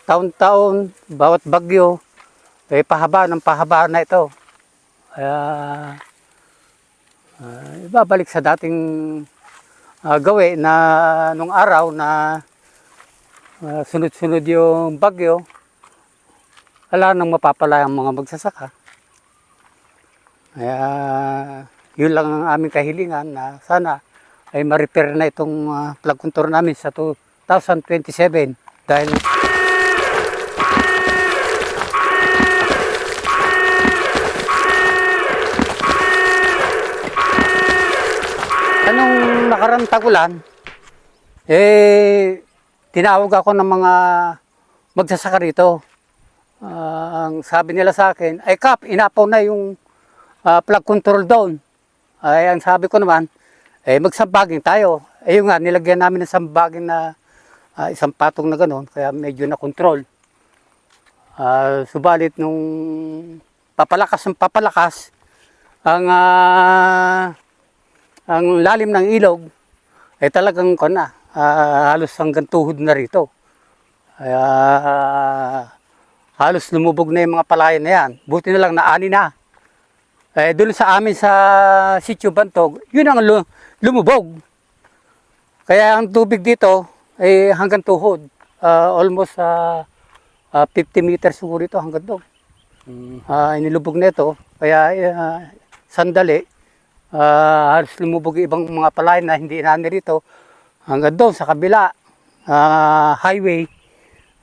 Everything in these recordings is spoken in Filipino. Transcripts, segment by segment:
taon-taon, bawat bagyo, pahaba ng pahaba na ito. Kaya ibabalik sa dating gawi na nung araw na sunod-sunod yung bagyo, wala nang mapapala ang mga magsasaka. Kaya yun lang ang aming kahilingan na sana ay ma-repair na itong plug contour namin sa 2027 dahil anong nakarang tagulan, tinawag ako ng mga magsasaka rito. Ang sabi nila sa akin, ay Kap, inapaw na yung plug control doon. Ay ang sabi ko naman, magsambaging tayo. Yung nga, nilagyan namin ng sambaging na isang patong na gano'n, kaya medyo na-control. Subalit nung papalakas, ang lalim ng ilog, talagang halos hanggang tuhod na rito. Kaya halos lumubog na yung mga palayan na yan. Buti na lang naani na. Doon sa amin sa Sitio Bantog, yun ang lumubog. Kaya ang tubig dito ay hanggang tuhod. Almost 50 meters siguro ito hanggang doon. Inilubog na ito. Kaya sandali, halos lumubog yung ibang mga palayan na hindi naani rito. Hanggang doon sa kabila, highway.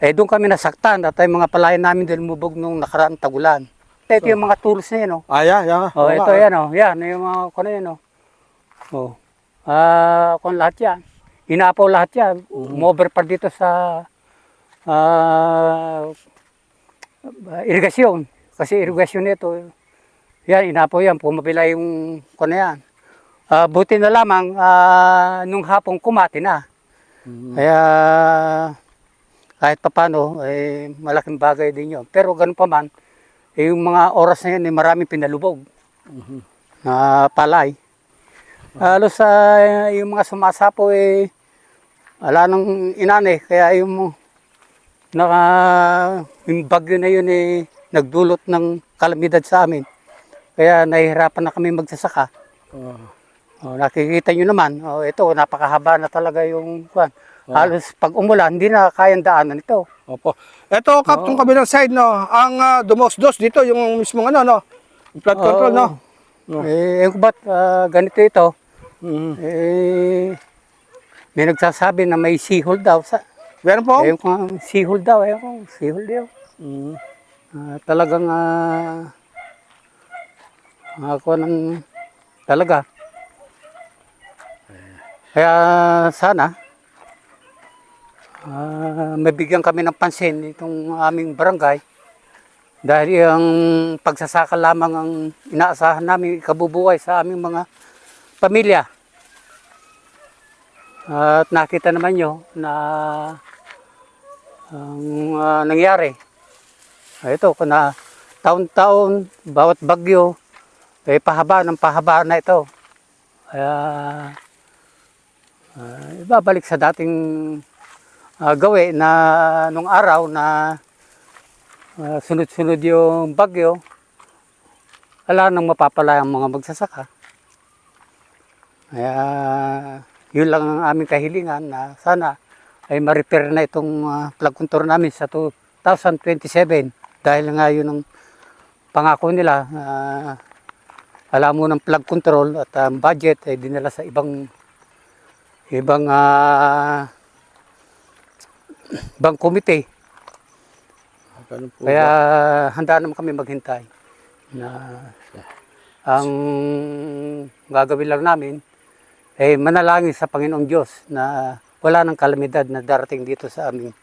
Doon kami nasaktan at yung mga palayan namin doon lumubog nung nakaraang tagulan. Ito yung mga tools na yun. Yeah. Ito yan. Yan, yung mga yan. Kung lahat yan. Inapaw lahat yan. Umover pa dito sa irigasyon. Kasi irigasyon nito, yan, inapaw yan. Pumabila yung yan. Buti na lamang nung hapong kumati na. Kaya kahit papano, malaking bagay din yun. Pero ganun pa man, yung mga oras na yun, maraming pinalubog na palay. Halos yung mga sumasapo, wala nang inane. Kaya yung bagyo na yun, nagdulot ng kalamidad sa amin. Kaya nahihirapan na kami magsasaka. Nakikita nyo naman, ito, napakahaba na talaga yung halos pag umulan, hindi na kayang daanan ito. Opo. Ito, Kap, yung kabilang side, no, ang dumos-dos dito, yung mismong no, yung flood control, no? Yung ba't ganito ito, may nagsasabi na may seahole daw. Meron po? Yung seahole daw, seahole daw. Talagang ako ng talaga. Kaya sana, mabigyan kami ng pansin itong aming barangay dahil ang pagsasaka lamang ang inaasahan namin ikabubuhay sa aming mga pamilya. At nakita naman nyo na ang nangyari. Ito, na taon-taon, bawat bagyo, pahaba ng pahaba na ito. Kaya ibabalik sa dating gawi na nung araw na sunod-sunod yung bagyo, wala nang mapapala ang mga magsasaka. Kaya yun lang ang aming kahilingan na sana ay ma-repair na itong plug contour namin sa 2027 dahil nga yun ang pangako nila. Alam mo ng plug control at ang budget ay dinala sa ibang komite. Kaya handa naman kami maghintay na ang gagawin lang namin ay manalangin sa Panginoong Diyos na wala ng kalamidad na darating dito sa aming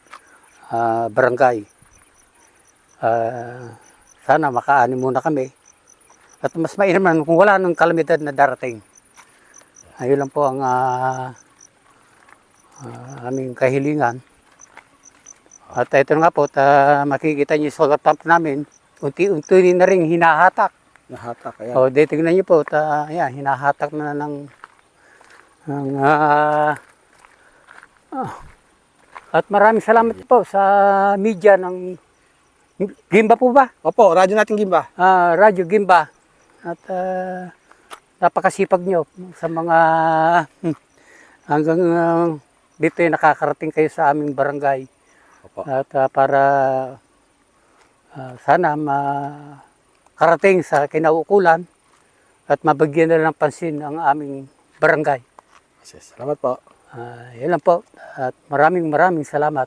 barangay. Sana makaani muna kami at mas mainam naman kung wala ng kalamidad na darating. Ayun lang po ang aming kahilingan. At ito nga po, makikita niyo yung solar pump namin, unti-unti na rin hinahatak. Nahatak, ayan. O, tingnan niyo po, ayan, hinahatak na ng At maraming salamat po sa media ng Gimba po ba? Opo, radyo natin Gimba. Radyo Gimba. At napakasipag nyo sa mga hanggang dito nakakarating kayo sa aming barangay. Opo. At para sana makarating sa kinauukulan at mabagyan na ng pansin ang aming barangay. Salamat po. Yan lang po. At maraming salamat.